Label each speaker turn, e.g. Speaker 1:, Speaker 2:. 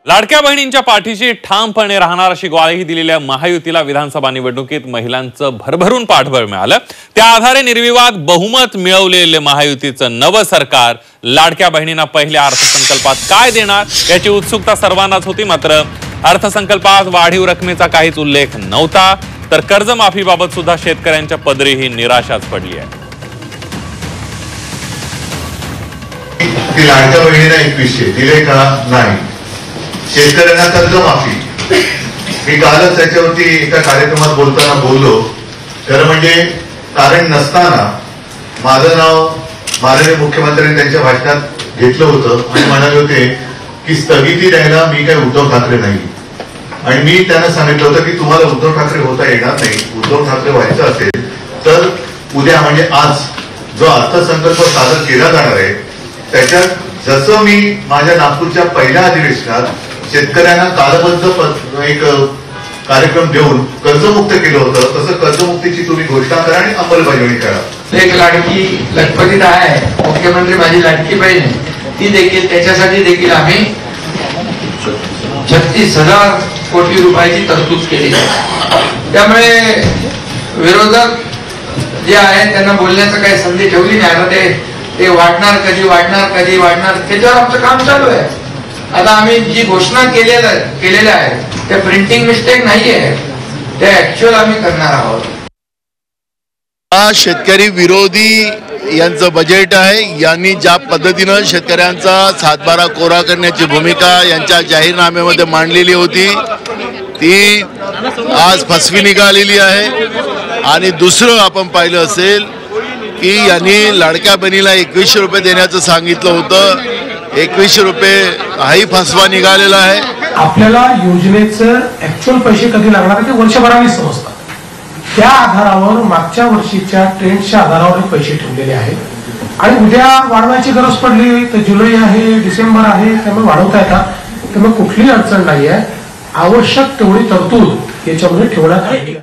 Speaker 1: लाडक्या बहिणींच्या पाठीशी ठामपणे राहणार अशी ग्वाही दिलेल्या महायुतीला विधानसभा निवडणुकीत महिलांचं भरभरून पाठबळ मिळालं। त्या आधारे निर्विवाद बहुमत मिळवलेले महायुतीचं नवं सरकार लाडक्या बहिणींना पहिल्या अर्थसंकल्पात काय देणार याची उत्सुकता सर्वांनाच होती। मात्र अर्थसंकल्पात वाढीव रकमेचा काहीच उल्लेख नव्हता, तर कर्जमाफीबाबत सुद्धा शेतकऱ्यांच्या पदरी ही निराशाच पडली आहे।
Speaker 2: लाडक्या बहिणींना 2100 दिले का नाही, शेतकऱ्यांना कर्जमाफी, मी कालच त्याच्यावरती एका कार्यक्रमात बोलताना बोललो। खरं म्हणजे कारण नसताना माझं नाव माननीय मुख्यमंत्र्यांनी त्यांच्या भाषणात घेतलं होतं आणि म्हणाले होते की स्थगिती द्यायला मी काय उद्धव ठाकरे नाही। आणि मी त्यांना सांगितलं होतं की तुम्हाला उद्धव ठाकरे होता येणार नाही, उद्धव ठाकरे व्हायचं असेल तर उद्या म्हणजे आज जो अर्थसंकल्प सादर केला जाणार आहे त्याच्यात जसं मी माझ्या नागपूरच्या पहिल्या अधिवेशनात शेतकऱ्यांना कालबद्ध एक कार्यक्रम देऊन कर्जमुक्त केलं होतं, तसं कर्जमुक्तीची तुम्ही घोषणा करा आणि अंमलबजावणी करा।
Speaker 3: एक लाडकी लखपतीत आहे, मुख्यमंत्री माझी लाडकी बहीण ती देखील, त्याच्यासाठी देखील आम्ही 36,000 कोटी रुपयाची तरतूद केली आहे। त्यामुळे विरोधक जे आहेत त्यांना बोलण्याचं काही संधी ठेवली नाही। आता ते वाढणार कधी वाढणार त्याच्यावर आमचं काम चालू आहे। आता आम्ही जी घोषणा केलेल्या आहे त्या प्रिंटिंग मिस्टेक नाहीये, त्या ऍक्च्युअल आम्ही करणार आहोत।
Speaker 4: शेतकरी विरोधी यांचं बजेट आहे। यांनी ज्या पद्धतीनं शेतकऱ्यांचा सातबारा कोरा करण्याची भूमिका यांच्या जाहीरनाम्यामध्ये मांडलेली होती ती आज फसवी निघालेली आहे। आणि दुसरं आपण पाहिलं असेल की यांनी लाडक्या बहिणीला 2100 रुपये देण्याचं सांगितलं होतं, 2100 रुपये हाही फसवा निघालेला आहे।
Speaker 5: आपल्याला योजनेचं ऍक्च्युअल पैसे कधी लागणार ते वर्षभराने समजतात। त्या आधारावर मागच्या वर्षीच्या ट्रेंडच्या आधारावर हे पैसे ठेवलेले आहेत आणि उद्या वाढवायची गरज पडली तर जुलै आहे, डिसेंबर आहे, त्यामुळे वाढवता येतात, त्यामुळे कुठलीही अडचण नाही आहे। आवश्यक तेवढी तरतूद याच्यामध्ये ठेवण्यात आली आहे।